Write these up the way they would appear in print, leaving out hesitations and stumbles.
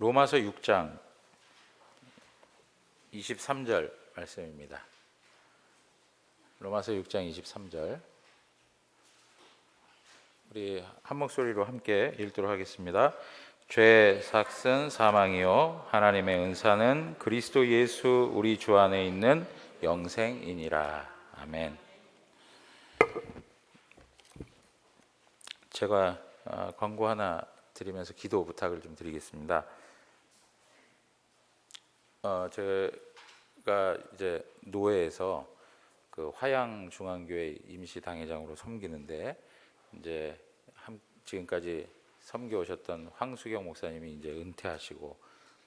로마서 6장 23절 말씀입니다. 로마서 6장 23절 우리 한 목소리로 함께 읽도록 하겠습니다. 죄 삭은 사망이요 하나님의 은사는 그리스도 예수 우리 주 안에 있는 영생이니라. 아멘. 제가 광고 하나 드리면서 기도 부탁을 좀 드리겠습니다. 제가 이제 노회에서 그 화양중앙교회 임시 당회장으로 섬기는데 이제 지금까지 섬겨 오셨던 황수경 목사님이 이제 은퇴하시고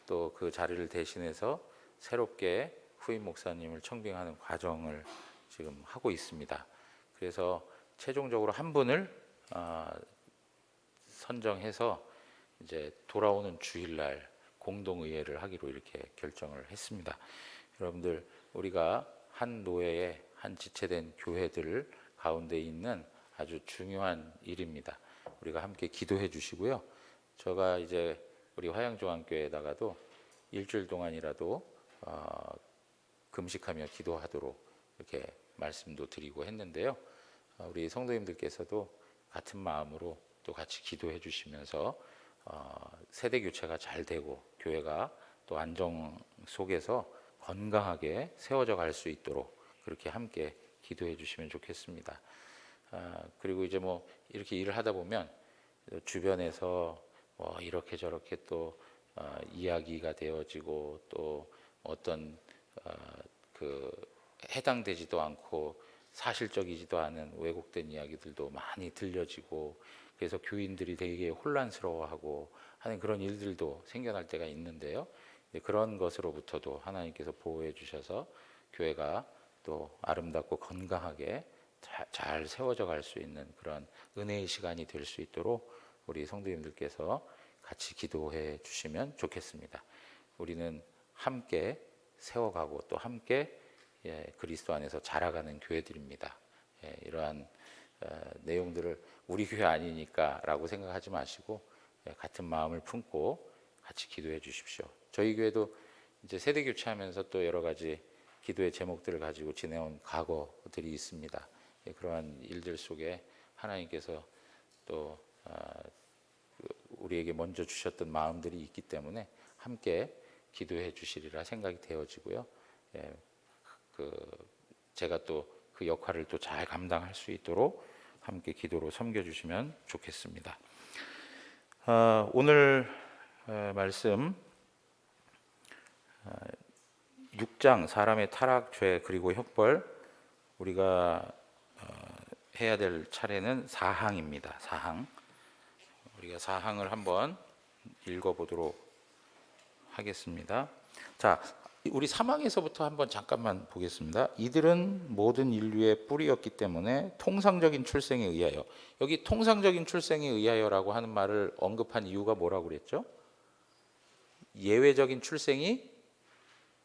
또 그 자리를 대신해서 새롭게 후임 목사님을 청빙하는 과정을 지금 하고 있습니다. 그래서 최종적으로 한 분을 선정해서 이제 돌아오는 주일날 공동의회를 하기로 이렇게 결정을 했습니다. 여러분들, 우리가 한 노예의 한 지체된 교회들 가운데 있는 아주 중요한 일입니다. 우리가 함께 기도해 주시고요. 제가 이제 우리 화양중앙교회에다가도 일주일 동안이라도 금식하며 기도하도록 이렇게 말씀도 드리고 했는데요. 우리 성도님들께서도 같은 마음으로 또 같이 기도해 주시면서 세대 교체가 잘 되고 교회가 또 안정 속에서 건강하게 세워져 갈 수 있도록 그렇게 함께 기도해 주시면 좋겠습니다. 그리고 이제 뭐 이렇게 일을 하다 보면 주변에서 뭐 이렇게 저렇게 또 이야기가 되어지고 또 어떤 그 해당되지도 않고 사실적이지도 않은 왜곡된 이야기들도 많이 들려지고, 그래서 교인들이 되게 혼란스러워하고 하는 그런 일들도 생겨날 때가 있는데요. 그런 것으로부터도 하나님께서 보호해 주셔서 교회가 또 아름답고 건강하게 잘 세워져 갈 수 있는 그런 은혜의 시간이 될 수 있도록 우리 성도님들께서 같이 기도해 주시면 좋겠습니다. 우리는 함께 세워가고 또 함께 그리스도 안에서 자라가는 교회들입니다. 이러한 내용들을 우리 교회 아니니까 라고 생각하지 마시고 같은 마음을 품고 같이 기도해 주십시오. 저희 교회도 이제 세대 교체하면서 또 여러 가지 기도의 제목들을 가지고 지내온 과거들이 있습니다. 그러한 일들 속에 하나님께서 또 우리에게 먼저 주셨던 마음들이 있기 때문에 함께 기도해 주시리라 생각이 되어지고요. 제가 또 그 역할을 또 잘 감당할 수 있도록 함께 기도로 섬겨주시면 좋겠습니다. 오늘 말씀 6장 사람의 타락, 죄 그리고 형벌, 우리가 해야 될 차례는 사항입니다. 사항. 우리가 사항을 한번 읽어보도록 하겠습니다. 자, 우리 사망에서부터 한번 잠깐만 보겠습니다. 이들은 모든 인류의 뿌리였기 때문에 통상적인 출생에 의하여, 여기 통상적인 출생에 의하여라고 하는 말을 언급한 이유가 뭐라고 그랬죠? 예외적인 출생이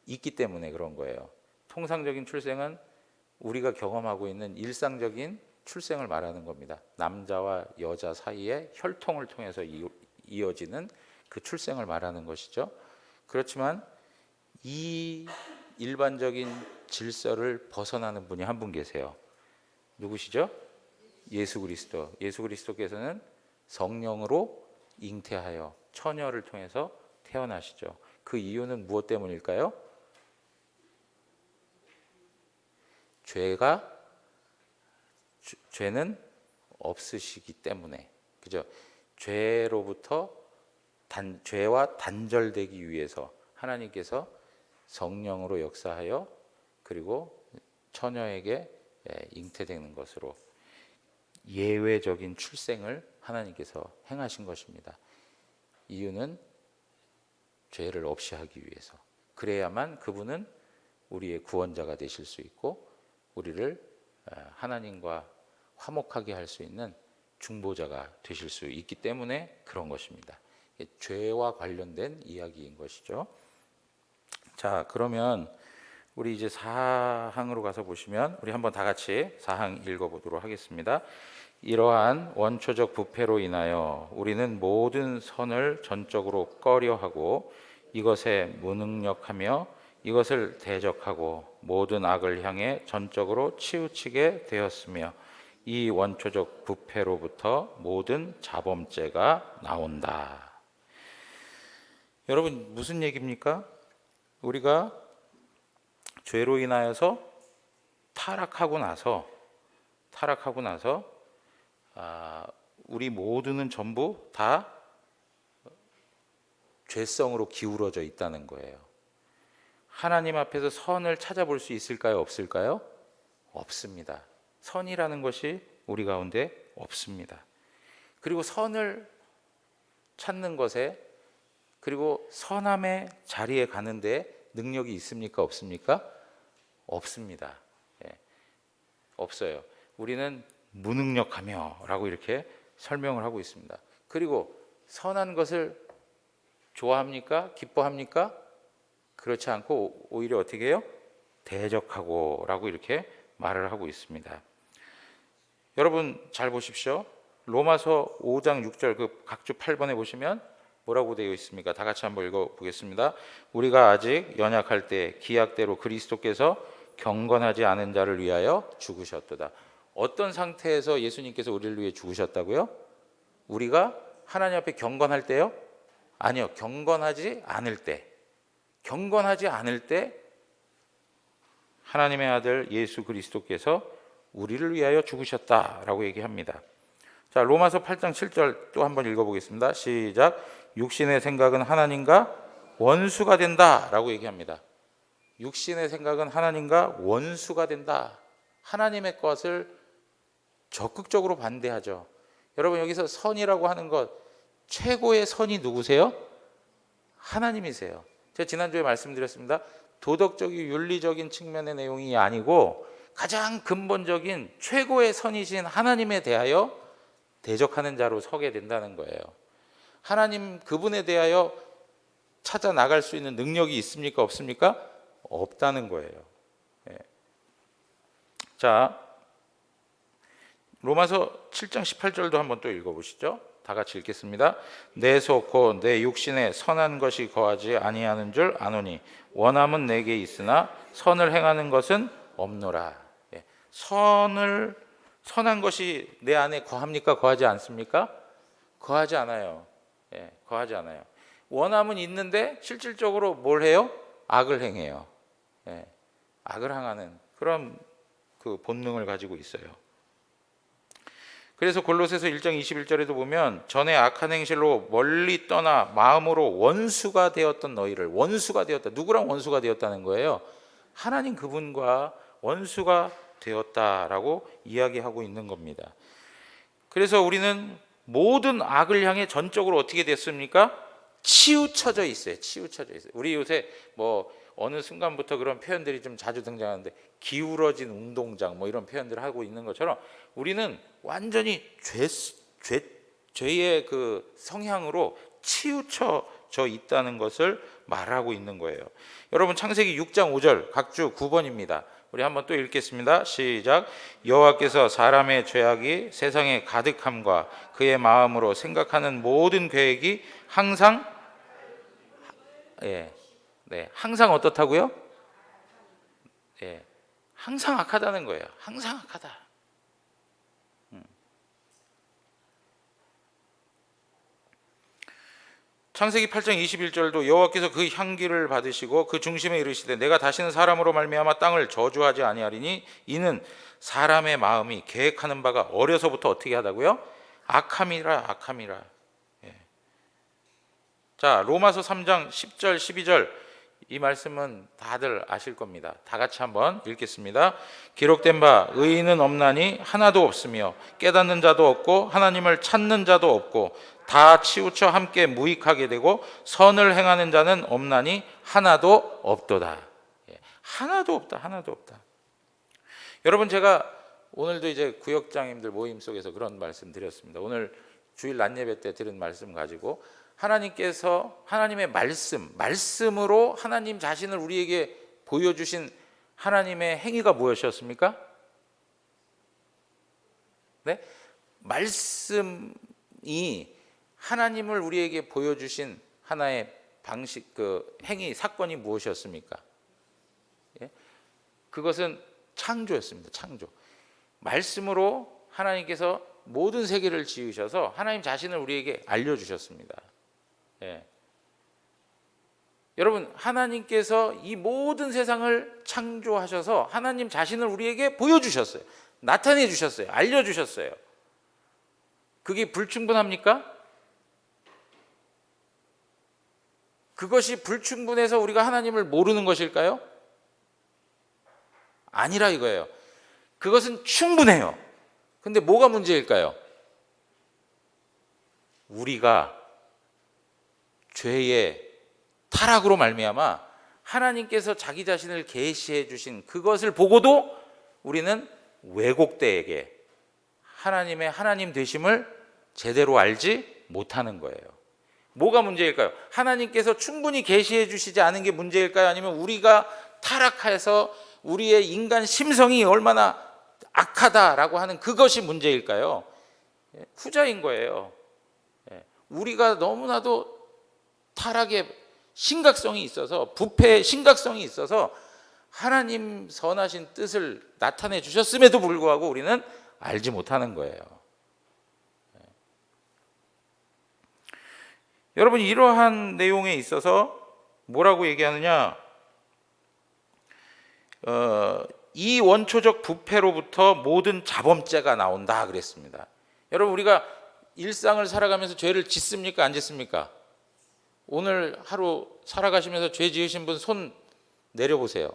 있기 때문에 그런 거예요. 통상적인 출생은 우리가 경험하고 있는 일상적인 출생을 말하는 겁니다. 남자와 여자 사이에 혈통을 통해서 이어지는 그 출생을 말하는 것이죠. 그렇지만 이 일반적인 질서를 벗어나는 분이 한 분 계세요. 누구시죠? 예수 그리스도. 예수 그리스도께서는 성령으로 잉태하여 처녀를 통해서 태어나시죠. 그 이유는 무엇 때문일까요? 죄는 없으시기 때문에, 그죠? 죄로부터 죄와 단절되기 위해서 하나님께서 성령으로 역사하여 그리고 처녀에게 잉태되는 것으로 예외적인 출생을 하나님께서 행하신 것입니다. 이유는 죄를 없이 하기 위해서. 그래야만 그분은 우리의 구원자가 되실 수 있고 우리를 하나님과 화목하게 할 수 있는 중보자가 되실 수 있기 때문에 그런 것입니다. 죄와 관련된 이야기인 것이죠. 자, 그러면 우리 이제 사항으로 가서 보시면 우리 한번 다 같이 사항 읽어보도록 하겠습니다. 이러한 원초적 부패로 인하여 우리는 모든 선을 전적으로 꺼려하고 이것에 무능력하며 이것을 대적하고 모든 악을 향해 전적으로 치우치게 되었으며 이 원초적 부패로부터 모든 자범죄가 나온다. 여러분, 무슨 얘기입니까? 우리가 죄로 인하여서 타락하고 나서 우리 모두는 전부 다 죄성으로 기울어져 있다는 거예요. 하나님 앞에서 선을 찾아볼 수 있을까요? 없을까요? 없습니다. 선이라는 것이 우리 가운데 없습니다. 그리고 선을 찾는 것에, 그리고 선함의 자리에 가는데 능력이 있습니까? 없습니까? 없습니다. 예, 없어요. 우리는 무능력하며 라고 이렇게 설명을 하고 있습니다. 그리고 선한 것을 좋아합니까? 기뻐합니까? 그렇지 않고 오히려 어떻게 해요? 대적하고 라고 이렇게 말을 하고 있습니다. 여러분 잘 보십시오. 로마서 5장 6절 그 각주 8번에 보시면 뭐라고 되어 있습니까? 다 같이 한번 읽어보겠습니다. 우리가 아직 연약할 때 기약대로 그리스도께서 경건하지 않은 자를 위하여 죽으셨도다. 어떤 상태에서 예수님께서 우리를 위해 죽으셨다고요? 우리가 하나님 앞에 경건할 때요? 아니요, 경건하지 않을 때. 경건하지 않을 때 하나님의 아들 예수 그리스도께서 우리를 위하여 죽으셨다라고 얘기합니다. 자, 로마서 8장 7절 또 한번 읽어보겠습니다. 시작. 육신의 생각은 하나님과 원수가 된다라고 얘기합니다. 육신의 생각은 하나님과 원수가 된다. 하나님의 것을 적극적으로 반대하죠. 여러분, 여기서 선이라고 하는 것, 최고의 선이 누구세요? 하나님이세요. 제가 지난주에 말씀드렸습니다. 도덕적인 윤리적인 측면의 내용이 아니고 가장 근본적인 최고의 선이신 하나님에 대하여 대적하는 자로 서게 된다는 거예요. 하나님 그분에 대하여 찾아 나갈 수 있는 능력이 있습니까? 없습니까? 없다는 거예요. 예. 자, 로마서 7장 18절도 한번 또 읽어보시죠. 다 같이 읽겠습니다. 내 속 곧 내 육신에 선한 것이 거하지 아니하는 줄 아노니 원함은 내게 있으나 선을 행하는 것은 없노라. 예. 선한 것이 내 안에 거합니까? 거하지 않습니까? 거하지 않아요. 예, 거하지 않아요. 원함은 있는데 실질적으로 뭘 해요? 악을 행해요. 예, 악을 행하는 그런 그 본능을 가지고 있어요. 그래서 골로새서 1장 21절에도 보면 전에 악한 행실로 멀리 떠나 마음으로 원수가 되었던 너희를, 원수가 되었다. 누구랑 원수가 되었다는 거예요? 하나님 그분과 원수가 되었다라고 이야기하고 있는 겁니다. 그래서 우리는 모든 악을 향해 전적으로 어떻게 됐습니까? 치우쳐져 있어요. 치우쳐져 있어요. 우리 요새 뭐 어느 순간부터 그런 표현들이 좀 자주 등장하는데 기울어진 운동장 뭐 이런 표현들을 하고 있는 것처럼 우리는 완전히 죄의 그 성향으로 치우쳐져 있다는 것을 말하고 있는 거예요. 여러분 창세기 6장 5절 각주 9번입니다. 우리 한번 또 읽겠습니다. 시작. 여호와께서 사람의 죄악이 세상에 가득함과 그의 마음으로 생각하는 모든 계획이 항상 항상 어떻다고요? 항상 악하다는 거예요. 항상 악하다. 창세기 8장 21절도 여호와께서 그 향기를 받으시고 그 중심에 이르시되 내가 다시는 사람으로 말미암아 땅을 저주하지 아니하리니 이는 사람의 마음이 계획하는 바가 어려서부터 어떻게 하다고요? 악함이라 악함이라. 자, 로마서 3장 10절 12절 이 말씀은 다들 아실 겁니다. 다 같이 한번 읽겠습니다. 기록된 바 의인은 없나니 하나도 없으며 깨닫는 자도 없고 하나님을 찾는 자도 없고 다 치우쳐 함께 무익하게 되고 선을 행하는 자는 없나니 하나도 없도다. 하나도 없다. 하나도 없다. 여러분 제가 오늘도 이제 구역장님들 모임 속에서 그런 말씀 드렸습니다. 오늘 주일 낮 예배 때 들은 말씀 가지고 하나님께서 하나님의 말씀으로 하나님 자신을 우리에게 보여주신 하나님의 행위가 무엇이었습니까? 네? 말씀이 하나님을 우리에게 보여주신 하나의 방식, 행위, 사건이 무엇이었습니까? 예? 그것은 창조였습니다. 창조. 말씀으로 하나님께서 모든 세계를 지으셔서 하나님 자신을 우리에게 알려주셨습니다. 예. 여러분, 하나님께서 이 모든 세상을 창조하셔서 하나님 자신을 우리에게 보여주셨어요. 나타내 주셨어요. 알려주셨어요. 그게 불충분합니까? 그것이 불충분해서 우리가 하나님을 모르는 것일까요? 아니라 이거예요. 그것은 충분해요. 근데 뭐가 문제일까요? 우리가 죄의 타락으로 말미암아 하나님께서 자기 자신을 계시해 주신 그것을 보고도 우리는 왜곡되게 하나님의 하나님 되심을 제대로 알지 못하는 거예요. 뭐가 문제일까요? 하나님께서 충분히 계시해 주시지 않은 게 문제일까요? 아니면 우리가 타락해서 우리의 인간 심성이 얼마나 악하다라고 하는 그것이 문제일까요? 후자인 거예요. 우리가 너무나도 타락의 심각성이 있어서, 부패의 심각성이 있어서 하나님 선하신 뜻을 나타내 주셨음에도 불구하고 우리는 알지 못하는 거예요. 여러분, 이러한 내용에 있어서 뭐라고 얘기하느냐? 이 원초적 부패로부터 모든 자범죄가 나온다 그랬습니다. 여러분, 우리가 일상을 살아가면서 죄를 짓습니까? 안 짓습니까? 오늘 하루 살아가시면서 죄 지으신 분 손 내려보세요.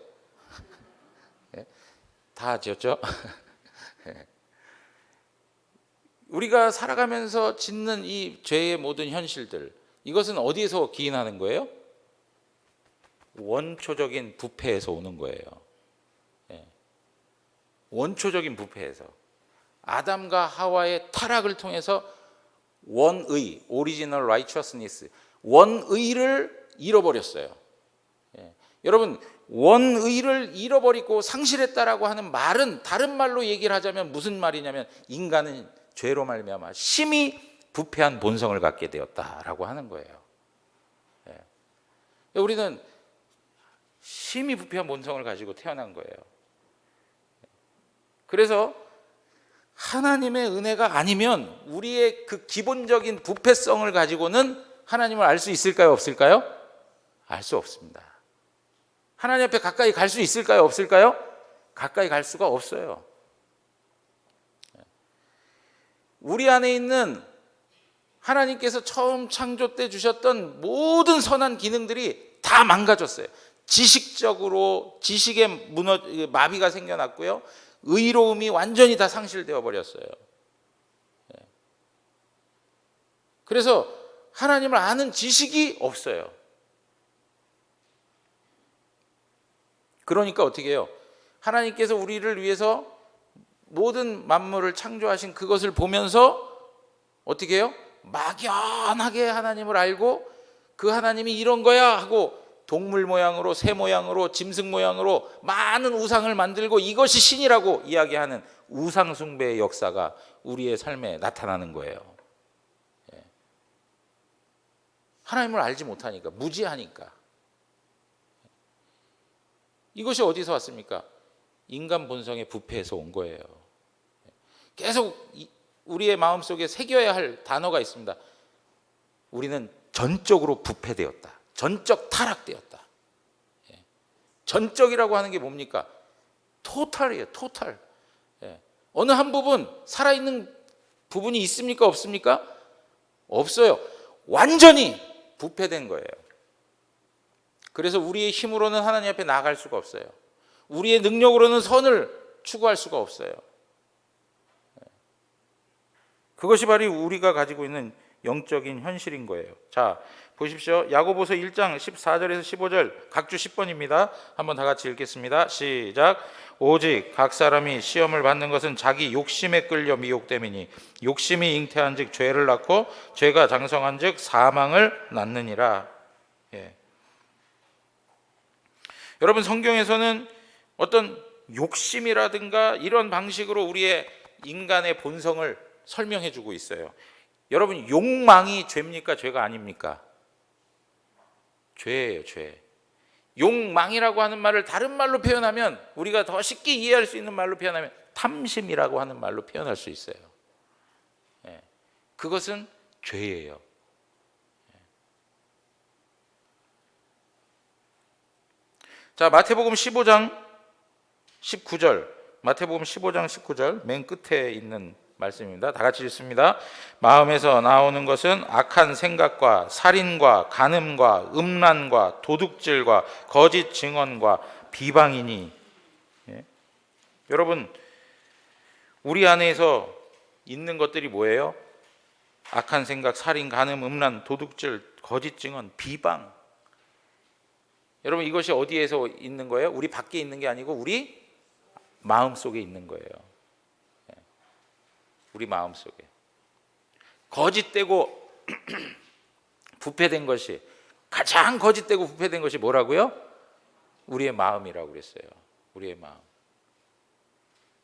다 지었죠? 우리가 살아가면서 짓는 이 죄의 모든 현실들, 이것은 어디에서 기인하는 거예요? 원초적인 부패에서 오는 거예요. 원초적인 부패에서, 아담과 하와의 타락을 통해서 원의, 오리지널 라이처스니스, 원의를 잃어버렸어요. 여러분, 원의를 잃어버리고 상실했다라고 하는 말은, 다른 말로 얘기를 하자면 무슨 말이냐면, 인간은 죄로 말미암아 심히 부패한 본성을 갖게 되었다라고 하는 거예요. 우리는 심히 부패한 본성을 가지고 태어난 거예요. 그래서 하나님의 은혜가 아니면 우리의 그 기본적인 부패성을 가지고는 하나님을 알 수 있을까요? 없을까요? 알 수 없습니다. 하나님 앞에 가까이 갈 수 있을까요? 없을까요? 가까이 갈 수가 없어요. 우리 안에 있는 하나님께서 처음 창조 때 주셨던 모든 선한 기능들이 다 망가졌어요. 지식적으로, 지식의 마비가 생겨났고요. 의로움이 완전히 다 상실되어 버렸어요. 그래서 하나님을 아는 지식이 없어요. 그러니까 어떻게 해요? 하나님께서 우리를 위해서 모든 만물을 창조하신 그것을 보면서 어떻게 해요? 막연하게 하나님을 알고, 그 하나님이 이런 거야 하고 동물 모양으로, 새 모양으로, 짐승 모양으로 많은 우상을 만들고 이것이 신이라고 이야기하는 우상 숭배의 역사가 우리의 삶에 나타나는 거예요. 하나님을 알지 못하니까, 무지하니까. 이것이 어디서 왔습니까? 인간 본성의 부패에서 온 거예요. 계속 우리의 마음속에 새겨야 할 단어가 있습니다. 우리는 전적으로 부패되었다. 전적 타락되었다. 전적이라고 하는 게 뭡니까? 토탈이에요. 토탈. 어느 한 부분, 살아있는 부분이 있습니까? 없습니까? 없어요. 완전히 부패된 거예요. 그래서 우리의 힘으로는 하나님 앞에 나아갈 수가 없어요. 우리의 능력으로는 선을 추구할 수가 없어요. 그것이 바로 우리가 가지고 있는 영적인 현실인 거예요. 자, 보십시오. 야고보서 1장 14절에서 15절, 각주 10번입니다. 한번 다 같이 읽겠습니다. 시작. 오직 각 사람이 시험을 받는 것은 자기 욕심에 끌려 미혹됨이니 욕심이 잉태한즉 죄를 낳고 죄가 장성한즉 사망을 낳느니라. 여러분, 성경에서는 어떤 욕심이라든가 이런 방식으로 우리의 인간의 본성을 설명해 주고 있어요. 여러분, 욕망이 죄입니까? 죄가 아닙니까? 죄예요, 죄. 욕망이라고 하는 말을 다른 말로 표현하면, 우리가 더 쉽게 이해할 수 있는 말로 표현하면 탐심이라고 하는 말로 표현할 수 있어요. 그것은 죄예요. 자, 마태복음 15장 19절, 마태복음 15장 19절 맨 끝에 있는 말씀입니다. 다 같이 읽습니다. 마음에서 나오는 것은 악한 생각과 살인과 간음과 음란과 도둑질과 거짓 증언과 비방이니. 여러분, 우리 안에서 있는 것들이 뭐예요? 악한 생각, 살인, 간음, 음란, 도둑질, 거짓 증언, 비방. 여러분, 이것이 어디에서 있는 거예요? 우리 밖에 있는 게 아니고 우리 마음 속에 있는 거예요. 우리 마음 속에. 거짓되고 부패된 것이, 가장 거짓되고 부패된 것이 뭐라고요? 우리의 마음이라고 그랬어요. 우리의 마음.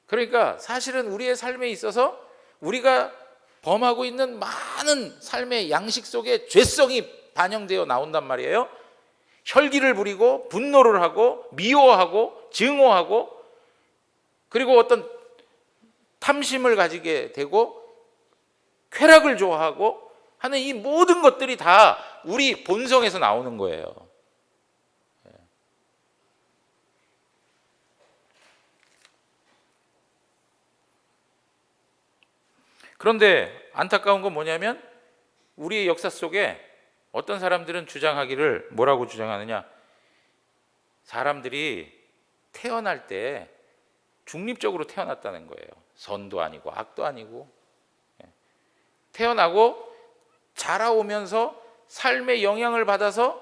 그러니까 사실은 우리의 삶에 있어서 우리가 범하고 있는 많은 삶의 양식 속에 죄성이 반영되어 나온단 말이에요. 혈기를 부리고 분노를 하고 미워하고 증오하고, 그리고 어떤 탐심을 가지게 되고 쾌락을 좋아하고 하는 이 모든 것들이 다 우리 본성에서 나오는 거예요. 그런데 안타까운 건 뭐냐면, 우리의 역사 속에 어떤 사람들은 주장하기를, 뭐라고 주장하느냐, 사람들이 태어날 때 중립적으로 태어났다는 거예요. 선도 아니고 악도 아니고. 태어나고 자라오면서 삶의 영향을 받아서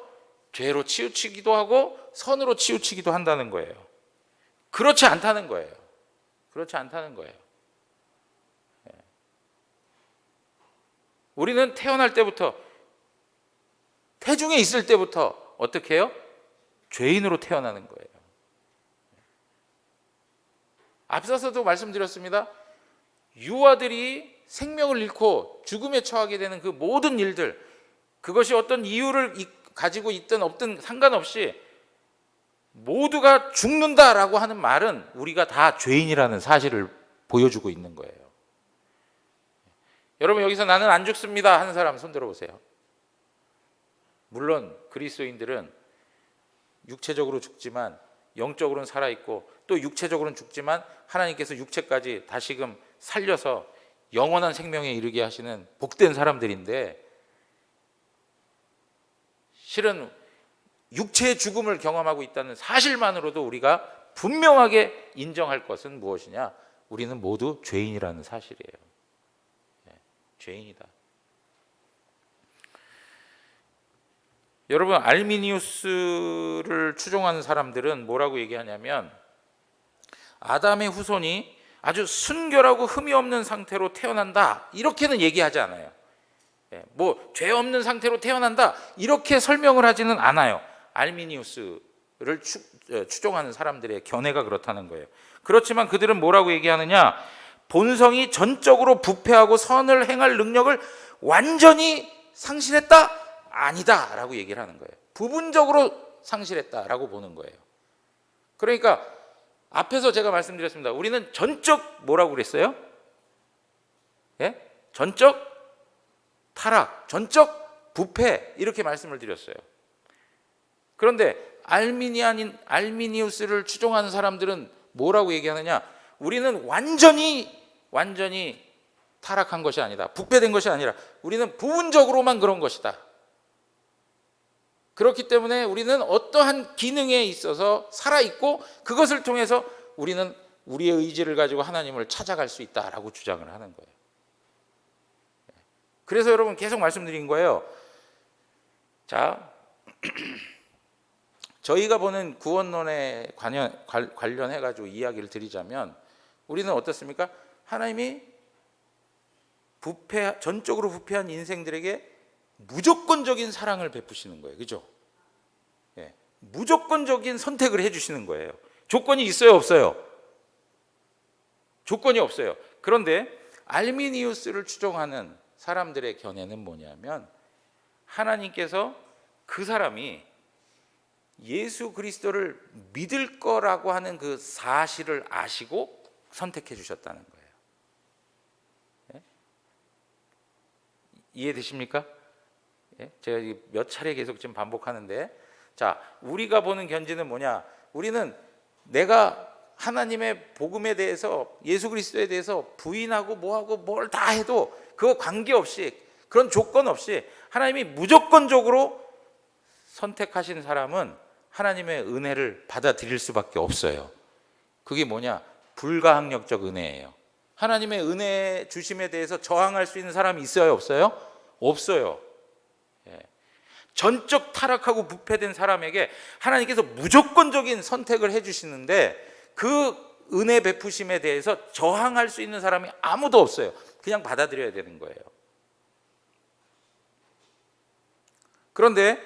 죄로 치우치기도 하고 선으로 치우치기도 한다는 거예요. 그렇지 않다는 거예요. 그렇지 않다는 거예요. 우리는 태어날 때부터, 태중에 있을 때부터 어떻게 해요? 죄인으로 태어나는 거예요. 앞서서도 말씀드렸습니다. 유아들이 생명을 잃고 죽음에 처하게 되는 그 모든 일들, 그것이 어떤 이유를 가지고 있든 없든 상관없이 모두가 죽는다라고 하는 말은 우리가 다 죄인이라는 사실을 보여주고 있는 거예요. 여러분, 여기서 나는 안 죽습니다 하는 사람 손 들어보세요. 물론 그리스도인들은 육체적으로 죽지만 영적으로는 살아있고, 또 육체적으로는 죽지만 하나님께서 육체까지 다시금 살려서 영원한 생명에 이르게 하시는 복된 사람들인데, 실은 육체의 죽음을 경험하고 있다는 사실만으로도 우리가 분명하게 인정할 것은 무엇이냐? 우리는 모두 죄인이라는 사실이에요. 죄인이다. 여러분, 알미니우스를 추종하는 사람들은 뭐라고 얘기하냐면, 아담의 후손이 아주 순결하고 흠이 없는 상태로 태어난다, 이렇게는 얘기하지 않아요. 뭐 죄 없는 상태로 태어난다, 이렇게 설명을 하지는 않아요. 알미니우스를 추종하는 사람들의 견해가 그렇다는 거예요. 그렇지만 그들은 뭐라고 얘기하느냐? 본성이 전적으로 부패하고 선을 행할 능력을 완전히 상실했다? 아니다 라고 얘기를 하는 거예요. 부분적으로 상실했다라고 보는 거예요. 그러니까 앞에서 제가 말씀드렸습니다. 우리는 전적 뭐라고 그랬어요? 전적 타락, 전적 부패, 이렇게 말씀을 드렸어요. 그런데 알미니우스를 추종하는 사람들은 뭐라고 얘기하느냐? 우리는 완전히 타락한 것이 아니다, 부패된 것이 아니라 우리는 부분적으로만 그런 것이다. 그렇기 때문에 우리는 어떠한 기능에 있어서 살아있고, 그것을 통해서 우리는 우리의 의지를 가지고 하나님을 찾아갈 수 있다라고 주장을 하는 거예요. 그래서 여러분, 계속 말씀드린 거예요. 자, 저희가 보는 구원론에 관련해 가지고 이야기를 드리자면, 우리는 어떻습니까? 하나님이 전적으로 부패한 인생들에게 무조건적인 사랑을 베푸시는 거예요. 그죠? 무조건적인 선택을 해주시는 거예요. 조건이 있어요, 없어요? 조건이 없어요. 그런데 알미니우스를 추종하는 사람들의 견해는 뭐냐면, 하나님께서 그 사람이 예수 그리스도를 믿을 거라고 하는 그 사실을 아시고 선택해 주셨다는 거예요. 예? 이해되십니까? 예? 제가 몇 차례 계속 지금 반복하는데, 자, 우리가 보는 견지는 뭐냐? 우리는 내가 하나님의 복음에 대해서, 예수 그리스도에 대해서 부인하고 뭐하고 뭘 다 해도 그거 관계없이, 그런 조건 없이 하나님이 무조건적으로 선택하신 사람은 하나님의 은혜를 받아들일 수밖에 없어요. 그게 뭐냐? 불가항력적 은혜예요. 하나님의 은혜 주심에 대해서 저항할 수 있는 사람이 있어요, 없어요? 없어요. 예. 전적 타락하고 부패된 사람에게 하나님께서 무조건적인 선택을 해주시는데, 그 은혜 베푸심에 대해서 저항할 수 있는 사람이 아무도 없어요. 그냥 받아들여야 되는 거예요. 그런데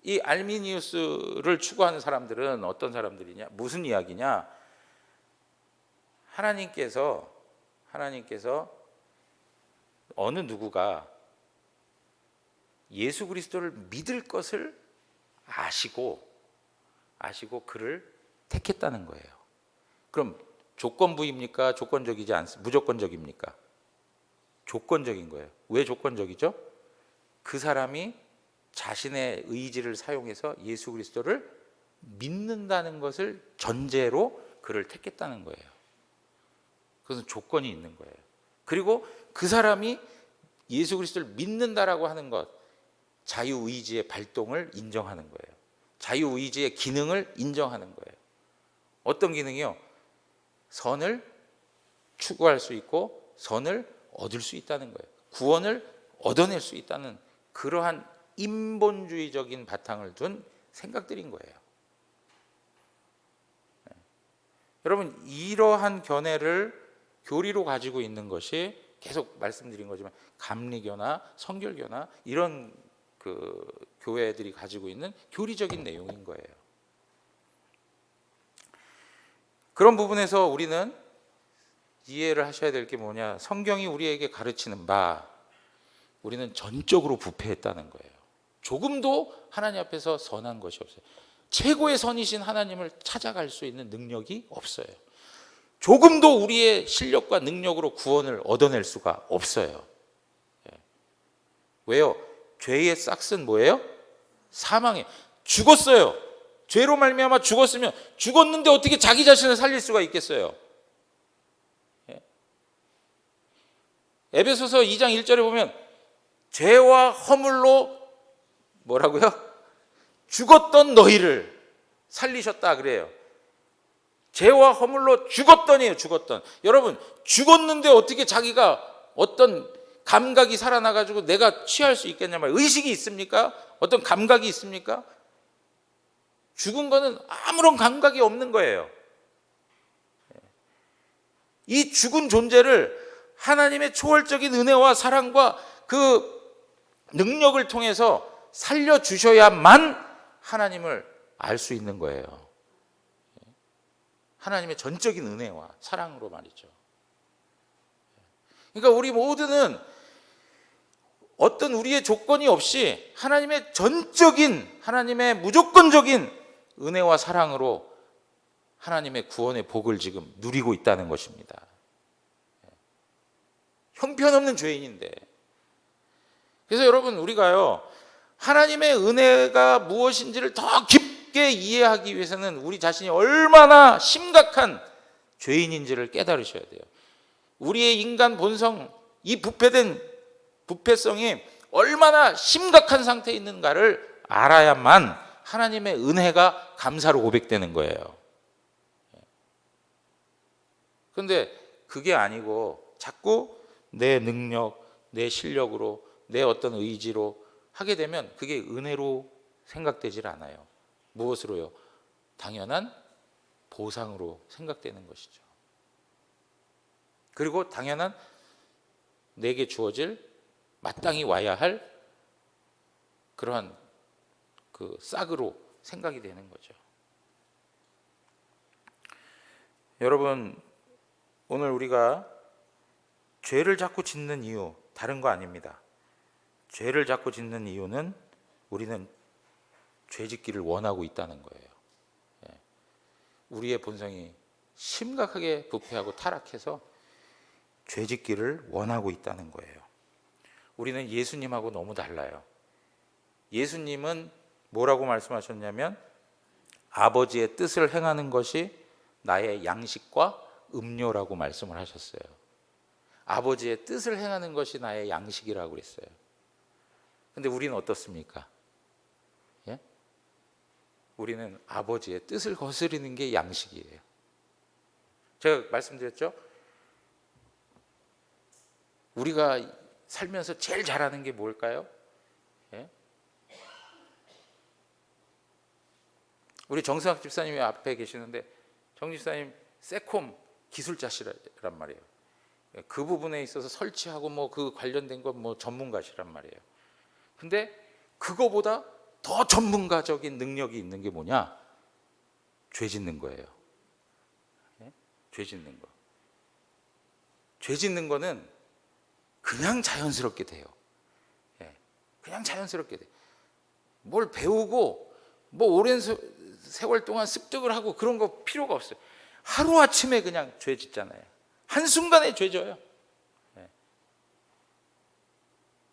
이 알미니우스를 추구하는 사람들은 어떤 사람들이냐? 무슨 이야기냐? 하나님께서 어느 누구가 예수 그리스도를 믿을 것을 아시고 그를 택했다는 거예요. 그럼 조건부입니까? 조건적이지 않습니까? 무조건적입니까? 조건적인 거예요. 왜 조건적이죠? 그 사람이 자신의 의지를 사용해서 예수 그리스도를 믿는다는 것을 전제로 그를 택했다는 거예요. 그것은 조건이 있는 거예요. 그리고 그 사람이 예수 그리스도를 믿는다라고 하는 것, 자유의지의 발동을 인정하는 거예요. 자유의지의 기능을 인정하는 거예요. 어떤 기능이요? 선을 추구할 수 있고 선을 얻을 수 있다는 거예요. 구원을 얻어낼 수 있다는 그러한 인본주의적인 바탕을 둔 생각들인 거예요. 여러분, 이러한 견해를 교리로 가지고 있는 것이, 계속 말씀드린 거지만 감리교나 성결교나 이런 그 교회들이 가지고 있는 교리적인 내용인 거예요. 그런 부분에서 우리는 이해를 하셔야 될 게 뭐냐? 성경이 우리에게 가르치는 바, 우리는 전적으로 부패했다는 거예요. 조금도 하나님 앞에서 선한 것이 없어요. 최고의 선이신 하나님을 찾아갈 수 있는 능력이 없어요. 조금도 우리의 실력과 능력으로 구원을 얻어낼 수가 없어요. 왜요? 죄의 싹은 뭐예요? 사망이에요. 죽었어요. 죄로 말미암아 죽었으면, 죽었는데 어떻게 자기 자신을 살릴 수가 있겠어요? 에베소서 2장 1절에 보면 죄와 허물로 뭐라고요? 죽었던 너희를 살리셨다 그래요. 죄와 허물로 죽었더니요, 죽었던. 여러분, 죽었는데 어떻게 자기가 어떤 감각이 살아나가지고 내가 취할 수 있겠냐 말이에요. 의식이 있습니까? 어떤 감각이 있습니까? 죽은 거는 아무런 감각이 없는 거예요. 이 죽은 존재를 하나님의 초월적인 은혜와 사랑과 그 능력을 통해서 살려주셔야만 하나님을 알 수 있는 거예요. 하나님의 전적인 은혜와 사랑으로 말이죠. 그러니까 우리 모두는 어떤 우리의 조건이 없이 하나님의 전적인, 하나님의 무조건적인 은혜와 사랑으로 하나님의 구원의 복을 지금 누리고 있다는 것입니다. 형편없는 죄인인데. 그래서 여러분, 우리가요, 하나님의 은혜가 무엇인지를 더 깊게 이해하기 위해서는 우리 자신이 얼마나 심각한 죄인인지를 깨달으셔야 돼요. 우리의 인간 본성, 이 부패된 부패성이 얼마나 심각한 상태에 있는가를 알아야만 하나님의 은혜가 감사로 고백되는 거예요. 그런데 그게 아니고 자꾸 내 능력, 내 실력으로, 내 어떤 의지로 하게 되면 그게 은혜로 생각되질 않아요. 무엇으로요? 당연한 보상으로 생각되는 것이죠. 그리고 당연한 내게 주어질 마땅히 와야 할 그러한 그 싹으로 생각이 되는 거죠. 여러분, 오늘 우리가 죄를 자꾸 짓는 이유 다른 거 아닙니다. 죄를 자꾸 짓는 이유는 우리는 죄 짓기를 원하고 있다는 거예요. 우리의 본성이 심각하게 부패하고 타락해서 죄 짓기를 원하고 있다는 거예요. 우리는 예수님하고 너무 달라요. 예수님은 뭐라고 말씀하셨냐면 아버지의 뜻을 행하는 것이 나의 양식과 음료라고 말씀을 하셨어요. 아버지의 뜻을 행하는 것이 나의 양식이라고 그랬어요. 근데 우리는 어떻습니까? 예? 우리는 아버지의 뜻을 거스르는 게 양식이에요. 제가 말씀드렸죠? 우리가 살면서 제일 잘하는 게 뭘까요? 예? 우리 정승학 집사님이 앞에 계시는데 정 집사님 세콤 기술자시란 말이에요. 그 부분에 있어서 설치하고 뭐 그 관련된 건 뭐 전문가시란 말이에요. 근데 그거보다 더 전문가적인 능력이 있는 게 뭐냐? 죄 짓는 거예요. 예? 죄 짓는 거. 죄 짓는 거는 그냥 자연스럽게 돼요. 예. 그냥 자연스럽게 돼. 뭘 배우고 뭐 오랜 세월 동안 습득을 하고 그런 거 필요가 없어요. 하루아침에 그냥 죄 짓잖아요. 한순간에 죄 져요. 예.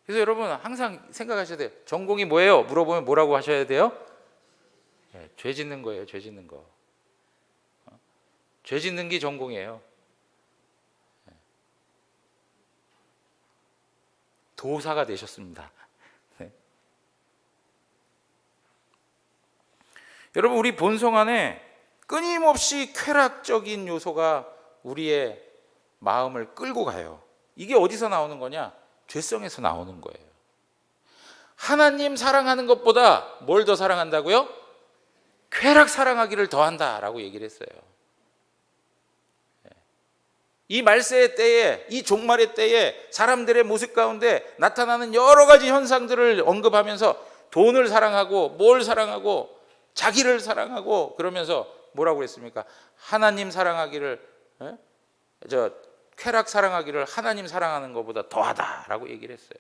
그래서 여러분 항상 생각하셔야 돼요. 전공이 뭐예요? 물어보면 뭐라고 하셔야 돼요? 예, 죄 짓는 거예요. 죄 짓는 거. 죄 짓는 게 전공이에요. 도사가 되셨습니다. 네. 여러분 우리 본성 안에 끊임없이 쾌락적인 요소가 우리의 마음을 끌고 가요. 이게 어디서 나오는 거냐? 죄성에서 나오는 거예요. 하나님 사랑하는 것보다 뭘 더 사랑한다고요? 쾌락 사랑하기를 더한다라고 얘기를 했어요. 이 말세의 때에, 이 종말의 때에 사람들의 모습 가운데 나타나는 여러 가지 현상들을 언급하면서 돈을 사랑하고 뭘 사랑하고 자기를 사랑하고 그러면서 뭐라고 그랬습니까? 하나님 사랑하기를 쾌락 사랑하기를 하나님 사랑하는 것보다 더하다라고 얘기를 했어요.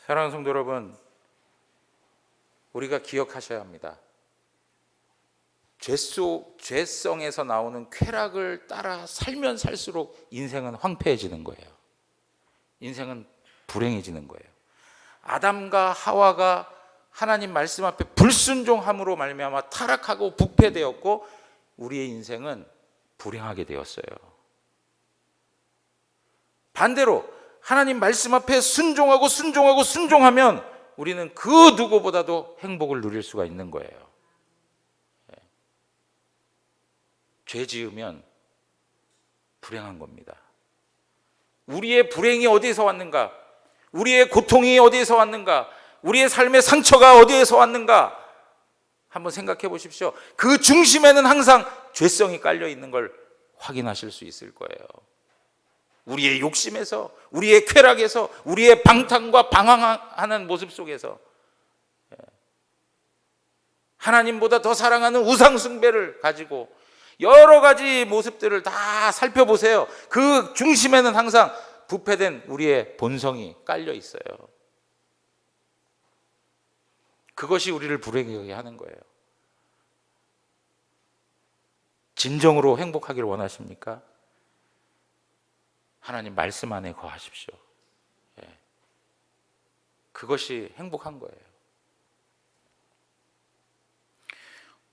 사랑하는 성도 여러분, 우리가 기억하셔야 합니다. 죄성에서 나오는 쾌락을 따라 살면 살수록 인생은 황폐해지는 거예요. 인생은 불행해지는 거예요. 아담과 하와가 하나님 말씀 앞에 불순종함으로 말미암아 타락하고 부패되었고 우리의 인생은 불행하게 되었어요. 반대로 하나님 말씀 앞에 순종하면 우리는 그 누구보다도 행복을 누릴 수가 있는 거예요. 죄 지으면 불행한 겁니다. 우리의 불행이 어디에서 왔는가? 우리의 고통이 어디에서 왔는가? 우리의 삶의 상처가 어디에서 왔는가? 한번 생각해 보십시오. 그 중심에는 항상 죄성이 깔려 있는 걸 확인하실 수 있을 거예요. 우리의 욕심에서, 우리의 쾌락에서, 우리의 방탕과 방황하는 모습 속에서 하나님보다 더 사랑하는 우상 숭배를 가지고 여러 가지 모습들을 다 살펴보세요. 그 중심에는 항상 부패된 우리의 본성이 깔려 있어요. 그것이 우리를 불행하게 하는 거예요. 진정으로 행복하기를 원하십니까? 하나님 말씀 안에 거하십시오. 그것이 행복한 거예요.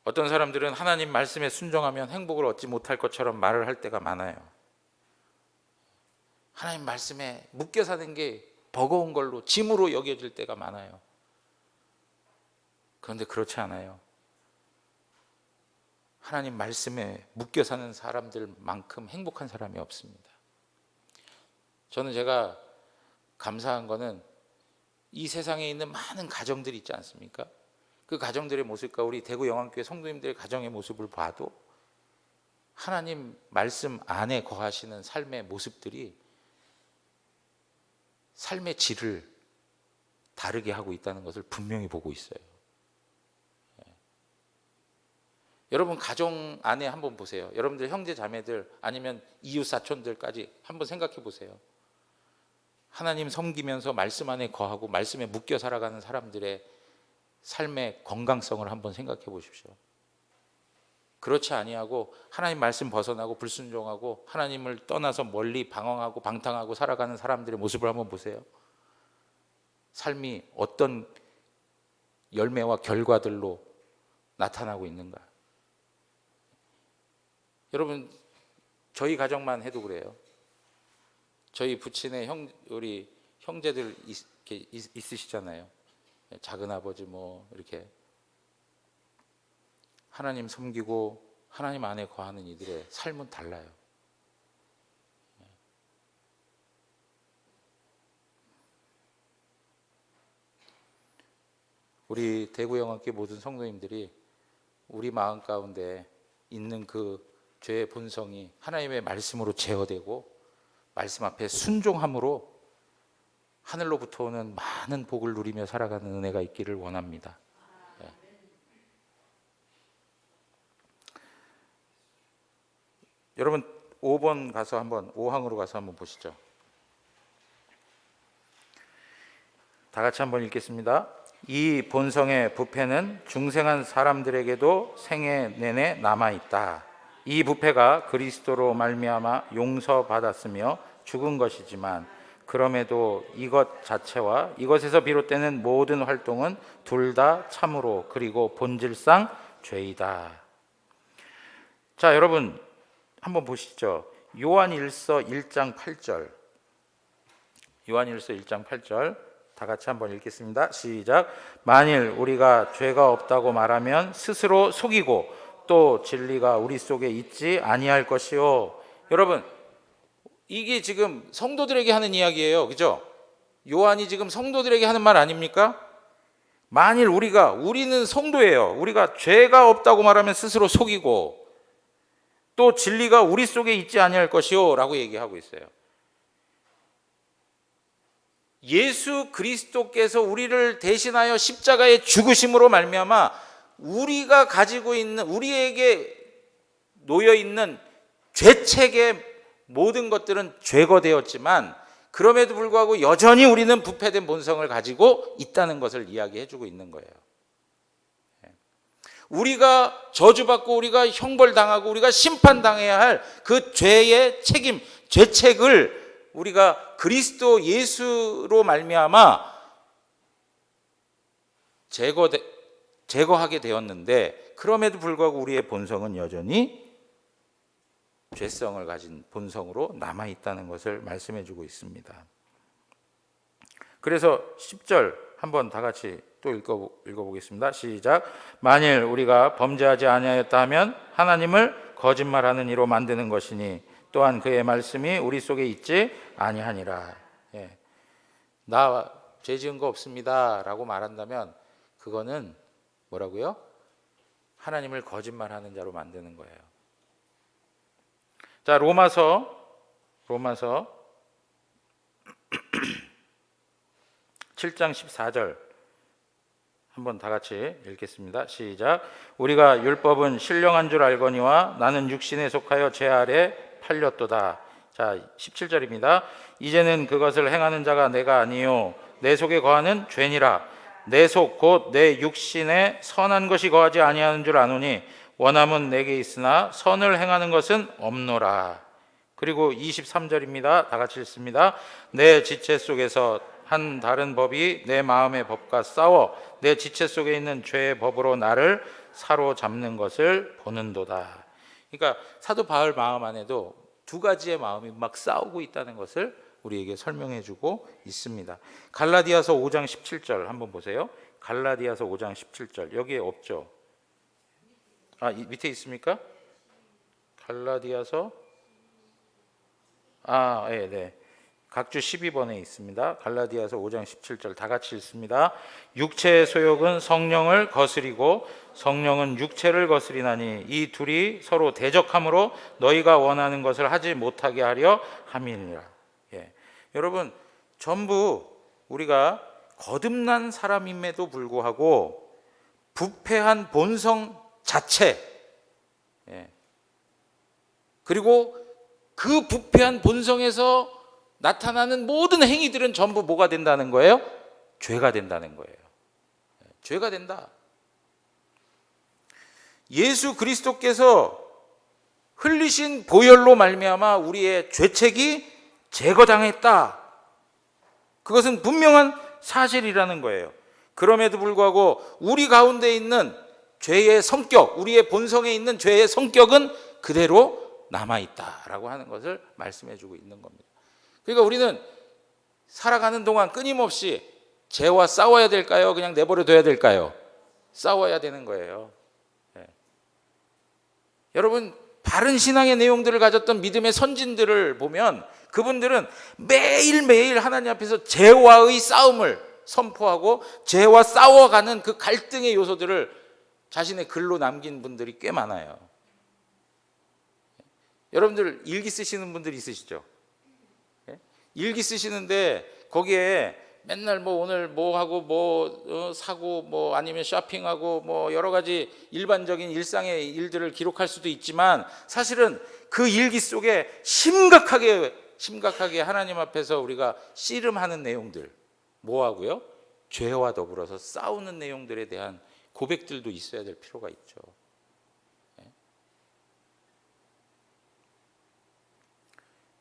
어떤 사람들은 하나님 말씀에 순종하면 행복을 얻지 못할 것처럼 말을 할 때가 많아요. 하나님 말씀에 묶여 사는 게 버거운 걸로 짐으로 여겨질 때가 많아요. 그런데 그렇지 않아요. 하나님 말씀에 묶여 사는 사람들만큼 행복한 사람이 없습니다. 저는 제가 감사한 거는 이 세상에 있는 많은 가정들이 있지 않습니까? 그 가정들의 모습과 우리 대구 영안교회 성도님들의 가정의 모습을 봐도 하나님 말씀 안에 거하시는 삶의 모습들이 삶의 질을 다르게 하고 있다는 것을 분명히 보고 있어요. 여러분 가정 안에 한번 보세요. 여러분들 형제 자매들 아니면 이웃 사촌들까지 한번 생각해 보세요. 하나님 섬기면서 말씀 안에 거하고 말씀에 묶여 살아가는 사람들의 삶의 건강성을 한번 생각해 보십시오. 그렇지 아니하고 하나님 말씀 벗어나고 불순종하고 하나님을 떠나서 멀리 방황하고 방탕하고 살아가는 사람들의 모습을 한번 보세요. 삶이 어떤 열매와 결과들로 나타나고 있는가? 여러분, 저희 가정만 해도 그래요. 저희 부친의 우리 형제들 있으시잖아요. 작은 아버지 이렇게 하나님 섬기고 하나님 안에 거하는 이들의 삶은 달라요. 우리 대구영암교회 모든 성도님들이 우리 마음 가운데 있는 그 죄의 본성이 하나님의 말씀으로 제어되고 말씀 앞에 순종함으로 하늘로부터 오는 많은 복을 누리며 살아가는 은혜가 있기를 원합니다. 네. 여러분 5번 가서 한번 5항으로 가서 한번 보시죠. 다 같이 한번 읽겠습니다. 이 본성의 부패는 중생한 사람들에게도 생애 내내 남아있다. 이 부패가 그리스도로 말미암아 용서받았으며 죽은 것이지만 그럼에도 이것 자체와 이것에서 비롯되는 모든 활동은 둘 다 참으로 그리고 본질상 죄이다. 자, 여러분 한번 보시죠. 요한일서 1장 8절. 요한일서 1장 8절 다 같이 한번 읽겠습니다. 시작. 만일 우리가 죄가 없다고 말하면 스스로 속이고 또 진리가 우리 속에 있지 아니할 것이요. 여러분, 이게 지금 성도들에게 하는 이야기예요. 그죠? 요한이 지금 성도들에게 하는 말 아닙니까? 만일 우리는 성도예요. 우리가 죄가 없다고 말하면 스스로 속이고 또 진리가 우리 속에 있지 아니할 것이요 라고 얘기하고 있어요. 예수 그리스도께서 우리를 대신하여 십자가의 죽으심으로 말미암아 우리가 가지고 있는 우리에게 놓여 있는 죄책의 모든 것들은 제거되었지만 그럼에도 불구하고 여전히 우리는 부패된 본성을 가지고 있다는 것을 이야기해 주고 있는 거예요. 우리가 저주받고 우리가 형벌당하고 우리가 심판당해야 할 그 죄의 책임, 죄책을 우리가 그리스도 예수로 말미암아 제거하게 되었는데 그럼에도 불구하고 우리의 본성은 여전히 죄성을 가진 본성으로 남아있다는 것을 말씀해 주고 있습니다. 그래서 10절 한번 다 같이 또 읽어보겠습니다. 시작. 만일 우리가 범죄하지 아니하였다 하면 하나님을 거짓말하는 이로 만드는 것이니 또한 그의 말씀이 우리 속에 있지 아니하니라. 예. 나 죄 지은 거 없습니다 라고 말한다면 그거는 뭐라고요? 하나님을 거짓말하는 자로 만드는 거예요. 자, 로마서 7장 14절 한번 다 같이 읽겠습니다. 시작. 우리가 율법은 신령한 줄 알거니와 나는 육신에 속하여 죄 아래 팔렸도다. 자, 17절입니다. 이제는 그것을 행하는 자가 내가 아니요 내 속에 거하는 죄니라. 내 속 곧 내 육신에 선한 것이 거하지 아니하는 줄 아노니 원함은 내게 있으나 선을 행하는 것은 없노라. 그리고 23절입니다. 다 같이 읽습니다. 내 지체 속에서 한 다른 법이 내 마음의 법과 싸워 내 지체 속에 있는 죄의 법으로 나를 사로잡는 것을 보는도다. 그러니까 사도 바울 마음 안에도 두 가지의 마음이 막 싸우고 있다는 것을 우리에게 설명해 주고 있습니다. 갈라디아서 5장 17절 한번 보세요. 갈라디아서 5장 17절 여기에 없죠? 밑에 있습니까? 갈라디아서 네. 각주 12번에 있습니다. 갈라디아서 5장 17절 다 같이 읽습니다. 육체의 소욕은 성령을 거스리고 성령은 육체를 거스리나니 이 둘이 서로 대적함으로 너희가 원하는 것을 하지 못하게 하려 함이니라. 예. 여러분, 전부 우리가 거듭난 사람임에도 불구하고 부패한 본성 자체, 그리고 그 부패한 본성에서 나타나는 모든 행위들은 전부 뭐가 된다는 거예요? 죄가 된다는 거예요. 죄가 된다. 예수 그리스도께서 흘리신 보혈로 말미암아 우리의 죄책이 제거당했다. 그것은 분명한 사실이라는 거예요. 그럼에도 불구하고 우리 가운데 있는 죄의 성격, 우리의 본성에 있는 죄의 성격은 그대로 남아있다라고 하는 것을 말씀해 주고 있는 겁니다. 그러니까 우리는 살아가는 동안 끊임없이 죄와 싸워야 될까요? 그냥 내버려 둬야 될까요? 싸워야 되는 거예요. 여러분, 바른 신앙의 내용들을 가졌던 믿음의 선진들을 보면 그분들은 매일매일 하나님 앞에서 죄와의 싸움을 선포하고 죄와 싸워가는 그 갈등의 요소들을 자신의 글로 남긴 분들이 꽤 많아요. 여러분들 일기 쓰시는 분들 있으시죠? 일기 쓰시는데 거기에 맨날 뭐 오늘 뭐 하고 뭐 사고 뭐 아니면 쇼핑하고 뭐 여러 가지 일반적인 일상의 일들을 기록할 수도 있지만 사실은 그 일기 속에 심각하게 하나님 앞에서 우리가 씨름하는 내용들, 뭐 하고요? 죄와 더불어서 싸우는 내용들에 대한 고백들도 있어야 될 필요가 있죠.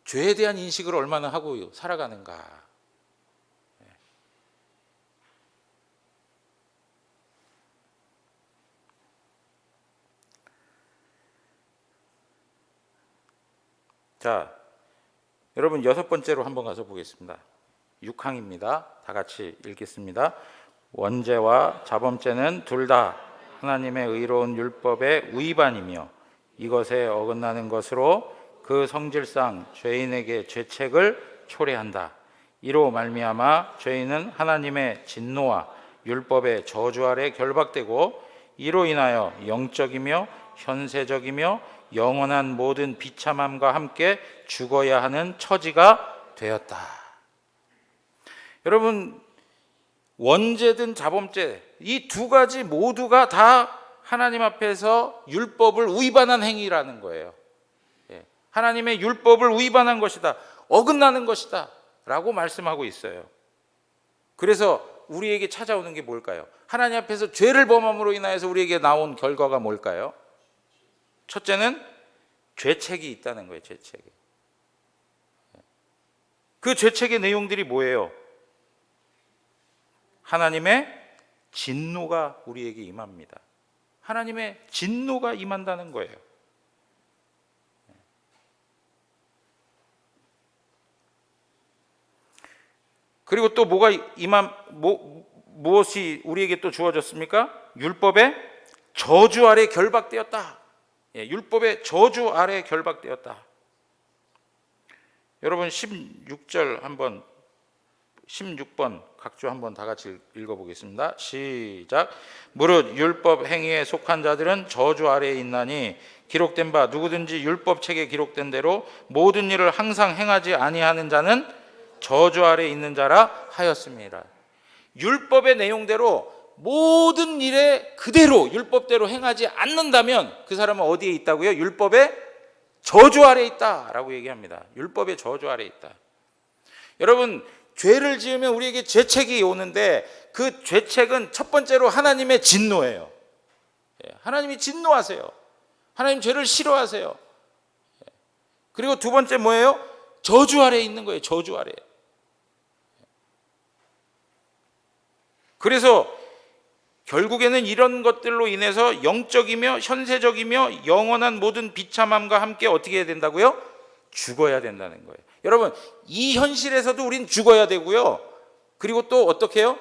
죄에 대한 인식을 얼마나 하고 살아가는가. 자, 여러분 6번째로 한번 가서 보겠습니다. 6항입니다. 다 같이 읽겠습니다. 원죄와 자범죄는 둘 다 하나님의 의로운 율법의 위반이며 이것에 어긋나는 것으로 그 성질상 죄인에게 죄책을 초래한다. 이로 말미암아 죄인은 하나님의 진노와 율법의 저주 아래 결박되고 이로 인하여 영적이며 현세적이며 영원한 모든 비참함과 함께 죽어야 하는 처지가 되었다. 여러분, 원죄든 자범죄, 이 두 가지 모두가 다 하나님 앞에서 율법을 위반한 행위라는 거예요. 하나님의 율법을 위반한 것이다, 어긋나는 것이다 라고 말씀하고 있어요. 그래서 우리에게 찾아오는 게 뭘까요? 하나님 앞에서 죄를 범함으로 인하여서 우리에게 나온 결과가 뭘까요? 첫째는 죄책이 있다는 거예요. 죄책이. 그 죄책의 내용들이 뭐예요? 하나님의 진노가 우리에게 임합니다. 하나님의 진노가 임한다는 거예요. 그리고 또 무엇이 우리에게 또 주어졌습니까? 율법의 저주 아래 결박되었다. 율법의 저주 아래 결박되었다. 여러분 16번 각주 한번 다 같이 읽어보겠습니다. 시작. 무릇 율법 행위에 속한 자들은 저주 아래에 있나니 기록된 바 누구든지 율법 책에 기록된 대로 모든 일을 항상 행하지 아니하는 자는 저주 아래에 있는 자라 하였습니다. 율법의 내용대로 모든 일에 그대로 율법대로 행하지 않는다면 그 사람은 어디에 있다고요? 율법의 저주 아래에 있다라고 얘기합니다. 율법의 저주 아래에 있다. 여러분, 죄를 지으면 우리에게 죄책이 오는데 그 죄책은 첫 번째로 하나님의 진노예요. 하나님이 진노하세요. 하나님 죄를 싫어하세요. 그리고 두 번째 뭐예요? 저주 아래에 있는 거예요. 저주 아래에. 그래서 결국에는 이런 것들로 인해서 영적이며 현세적이며 영원한 모든 비참함과 함께 어떻게 해야 된다고요? 죽어야 된다는 거예요. 여러분, 이 현실에서도 우린 죽어야 되고요. 그리고 또 어떻게 해요?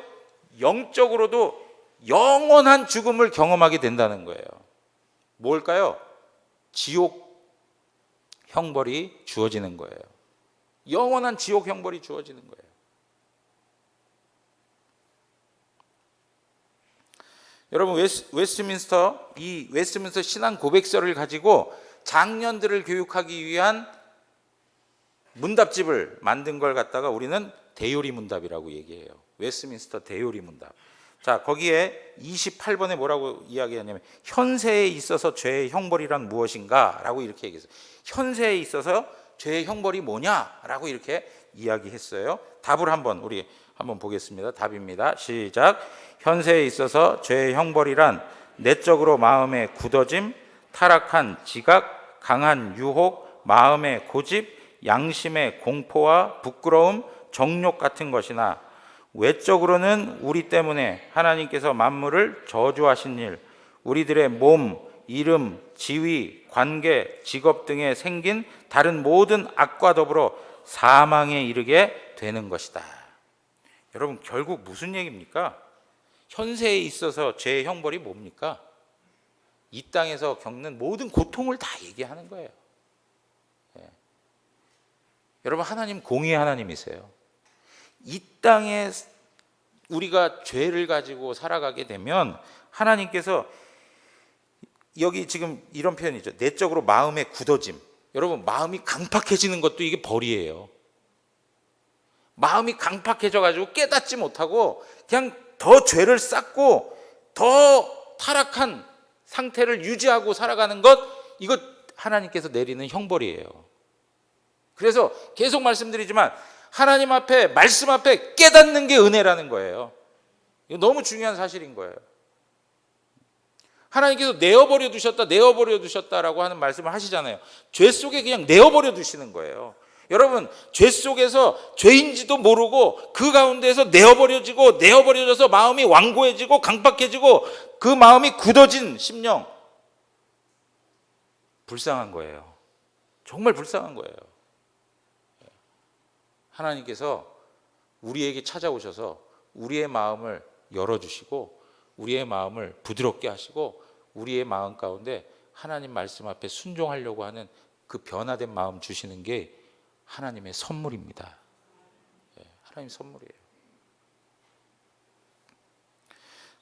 영적으로도 영원한 죽음을 경험하게 된다는 거예요. 뭘까요? 지옥 형벌이 주어지는 거예요. 영원한 지옥 형벌이 주어지는 거예요. 여러분, 웨스트민스터 신앙 고백서를 가지고 장년들을 교육하기 위한 문답집을 만든 걸 갖다가 우리는 대요리 문답이라고 얘기해요. 웨스트민스터 대요리 문답. 자, 거기에 28번에 뭐라고 이야기하냐면 현세에 있어서 죄의 형벌이란 무엇인가 라고 이렇게 얘기했어요. 현세에 있어서 죄의 형벌이 뭐냐라고 이렇게 이야기했어요. 답을 우리 한번 보겠습니다. 답입니다. 시작. 현세에 있어서 죄의 형벌이란 내적으로 마음의 굳어짐, 타락한 지각, 강한 유혹, 마음의 고집, 양심의 공포와 부끄러움, 정욕 같은 것이나 외적으로는 우리 때문에 하나님께서 만물을 저주하신 일, 우리들의 몸, 이름, 지위, 관계, 직업 등에 생긴 다른 모든 악과 더불어 사망에 이르게 되는 것이다. 여러분, 결국 무슨 얘기입니까? 현세에 있어서 죄의 형벌이 뭡니까? 이 땅에서 겪는 모든 고통을 다 얘기하는 거예요. 여러분, 하나님 공의의 하나님이세요. 이 땅에 우리가 죄를 가지고 살아가게 되면 하나님께서 여기 지금 이런 표현이죠. 내적으로 마음의 굳어짐. 여러분, 마음이 강팍해지는 것도 이게 벌이에요. 마음이 강팍해져 가지고 깨닫지 못하고 그냥 더 죄를 쌓고 더 타락한 상태를 유지하고 살아가는 것, 이거 하나님께서 내리는 형벌이에요. 그래서 계속 말씀드리지만 하나님 앞에, 말씀 앞에 깨닫는 게 은혜라는 거예요. 이거 너무 중요한 사실인 거예요. 하나님께서 내어버려 두셨다라고 하는 말씀을 하시잖아요. 죄 속에 그냥 내어버려 두시는 거예요. 여러분, 죄 속에서 죄인지도 모르고 그 가운데에서 내어버려져서 마음이 완고해지고 강팍해지고 그 마음이 굳어진 심령, 불쌍한 거예요. 정말 불쌍한 거예요. 하나님께서 우리에게 찾아오셔서 우리의 마음을 열어주시고 우리의 마음을 부드럽게 하시고 우리의 마음 가운데 하나님 말씀 앞에 순종하려고 하는 그 변화된 마음 주시는 게 하나님의 선물입니다. 하나님 선물이에요.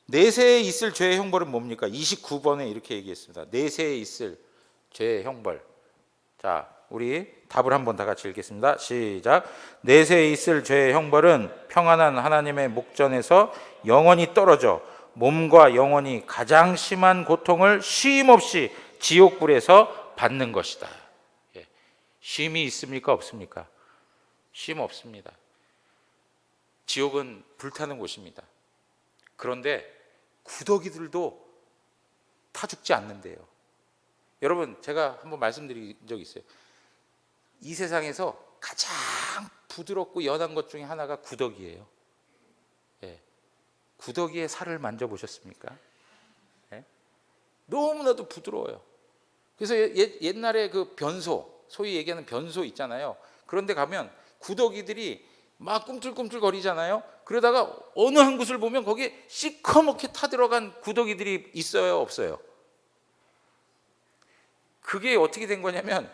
내세에 있을 죄의 형벌은 뭡니까? 29번에 이렇게 얘기했습니다. 내세에 있을 죄의 형벌. 자, 우리 답을 한번 다 같이 읽겠습니다. 시작. 내세에 있을 죄의 형벌은 평안한 하나님의 목전에서 영원히 떨어져 몸과 영혼이 가장 심한 고통을 쉼없이 지옥불에서 받는 것이다. 쉼이 있습니까? 없습니까? 쉼 없습니다. 지옥은 불타는 곳입니다. 그런데 구더기들도 타 죽지 않는데요. 여러분, 제가 한번 말씀드린 적이 있어요. 이 세상에서 가장 부드럽고 연한 것 중에 하나가 구더기예요. 구더기의 살을 만져보셨습니까? 너무나도 부드러워요. 그래서 옛날에 그 변소, 소위 얘기하는 변소 있잖아요. 그런데 가면 구더기들이 막 꿈틀꿈틀 거리잖아요. 그러다가 어느 한 곳을 보면 거기에 시커멓게 타들어간 구더기들이 있어요, 없어요? 그게 어떻게 된 거냐면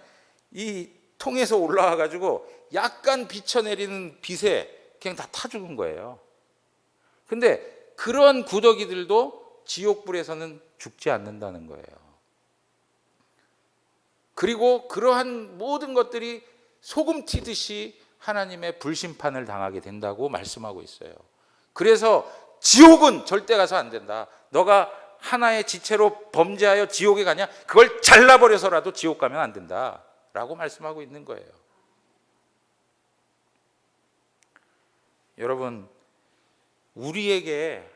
이 통에서 올라와 가지고 약간 비쳐내리는 빛에 그냥 다 타 죽은 거예요. 근데 그런 구더기들도 지옥불에서는 죽지 않는다는 거예요. 그리고 그러한 모든 것들이 소금 튀듯이 하나님의 불심판을 당하게 된다고 말씀하고 있어요. 그래서 지옥은 절대 가서 안 된다. 너가 하나의 지체로 범죄하여 지옥에 가냐? 그걸 잘라버려서라도 지옥 가면 안 된다 라고 말씀하고 있는 거예요. 여러분, 우리에게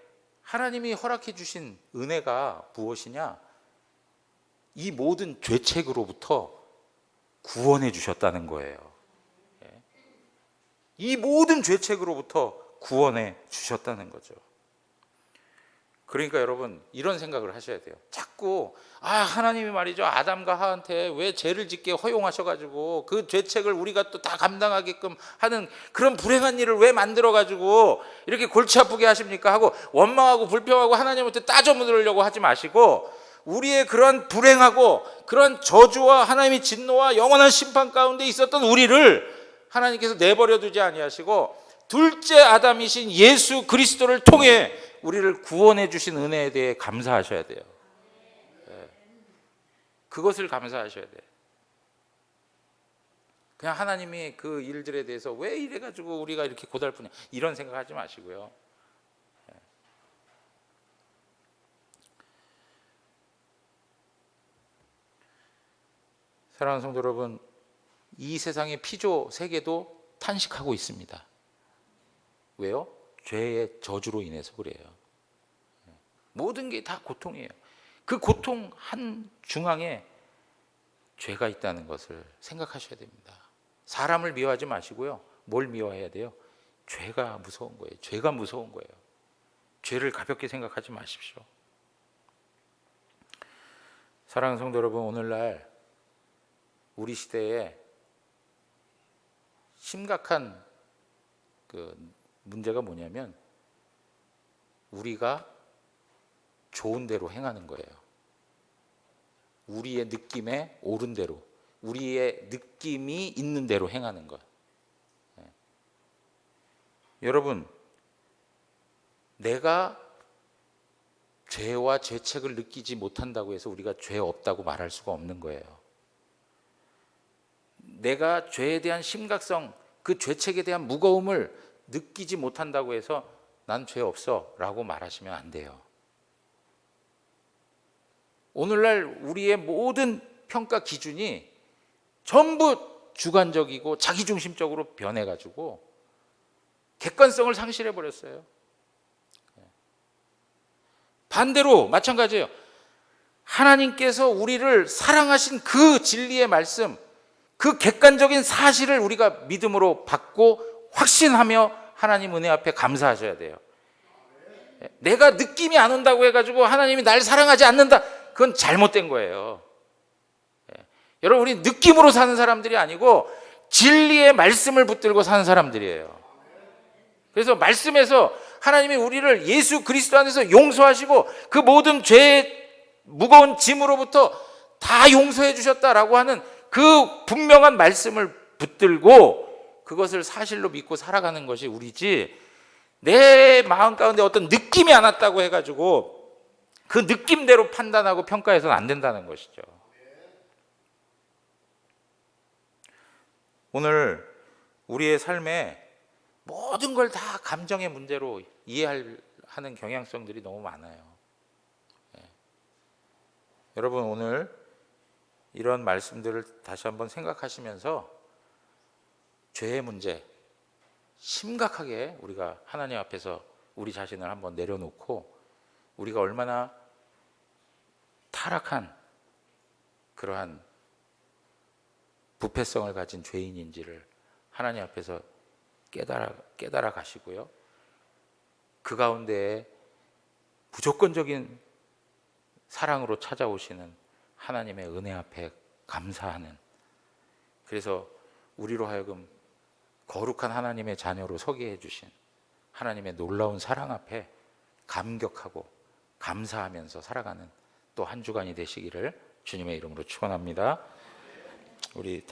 하나님이 허락해 주신 은혜가 무엇이냐? 이 모든 죄책으로부터 구원해 주셨다는 거예요. 이 모든 죄책으로부터 구원해 주셨다는 거죠. 그러니까 여러분, 이런 생각을 하셔야 돼요. 자꾸 하나님이 말이죠, 아담과 하와한테 왜 죄를 짓게 허용하셔가지고 그 죄책을 우리가 또 다 감당하게끔 하는 그런 불행한 일을 왜 만들어가지고 이렇게 골치 아프게 하십니까? 하고 원망하고 불평하고 하나님한테 따져 묻으려고 하지 마시고, 우리의 그러한 불행하고 그러한 저주와 하나님의 진노와 영원한 심판 가운데 있었던 우리를 하나님께서 내버려 두지 아니하시고 둘째 아담이신 예수 그리스도를 통해 우리를 구원해 주신 은혜에 대해 감사하셔야 돼요. 그것을 감사하셔야 돼요. 그냥 하나님이 그 일들에 대해서 왜 이래가지고 우리가 이렇게 고달프냐 이런 생각하지 마시고요. 사랑하는 성도 여러분, 이 세상의 피조 세계도 탄식하고 있습니다. 왜요? 죄의 저주로 인해서 그래요. 모든 게 다 고통이에요. 그 고통 한 중앙에 죄가 있다는 것을 생각하셔야 됩니다. 사람을 미워하지 마시고요. 뭘 미워해야 돼요? 죄가 무서운 거예요. 죄가 무서운 거예요. 죄를 가볍게 생각하지 마십시오. 사랑하는 성도 여러분, 오늘날 우리 시대에 심각한 그 문제가 뭐냐면 우리가 좋은 대로 행하는 거예요. 우리의 느낌에 옳은 대로, 우리의 느낌이 있는 대로 행하는 것. 여러분, 내가 죄와 죄책을 느끼지 못한다고 해서 우리가 죄 없다고 말할 수가 없는 거예요. 내가 죄에 대한 심각성, 그 죄책에 대한 무거움을 느끼지 못한다고 해서 난 죄 없어 라고 말하시면 안 돼요. 오늘날 우리의 모든 평가 기준이 전부 주관적이고 자기중심적으로 변해가지고 객관성을 상실해버렸어요. 반대로 마찬가지예요. 하나님께서 우리를 사랑하신 그 진리의 말씀, 그 객관적인 사실을 우리가 믿음으로 받고 확신하며 하나님 은혜 앞에 감사하셔야 돼요. 내가 느낌이 안 온다고 해가지고 하나님이 날 사랑하지 않는다, 그건 잘못된 거예요. 여러분, 우리 느낌으로 사는 사람들이 아니고 진리의 말씀을 붙들고 사는 사람들이에요. 그래서 말씀에서 하나님이 우리를 예수 그리스도 안에서 용서하시고 그 모든 죄의 무거운 짐으로부터 다 용서해 주셨다라고 하는 그 분명한 말씀을 붙들고 그것을 사실로 믿고 살아가는 것이 우리지, 내 마음 가운데 어떤 느낌이 안 왔다고 해가지고 그 느낌대로 판단하고 평가해서는 안 된다는 것이죠. 오늘 우리의 삶에 모든 걸 다 감정의 문제로 이해하는 경향성들이 너무 많아요. 여러분, 오늘 이런 말씀들을 다시 한번 생각하시면서 죄의 문제 심각하게 우리가 하나님 앞에서 우리 자신을 한번 내려놓고 우리가 얼마나 타락한 그러한 부패성을 가진 죄인인지를 하나님 앞에서 깨달아 가시고요. 그 가운데 무조건적인 사랑으로 찾아오시는 하나님의 은혜 앞에 감사하는, 그래서 우리로 하여금 거룩한 하나님의 자녀로 서게 해주신 하나님의 놀라운 사랑 앞에 감격하고 감사하면서 살아가는 또 한 주간이 되시기를 주님의 이름으로 축원합니다. 우리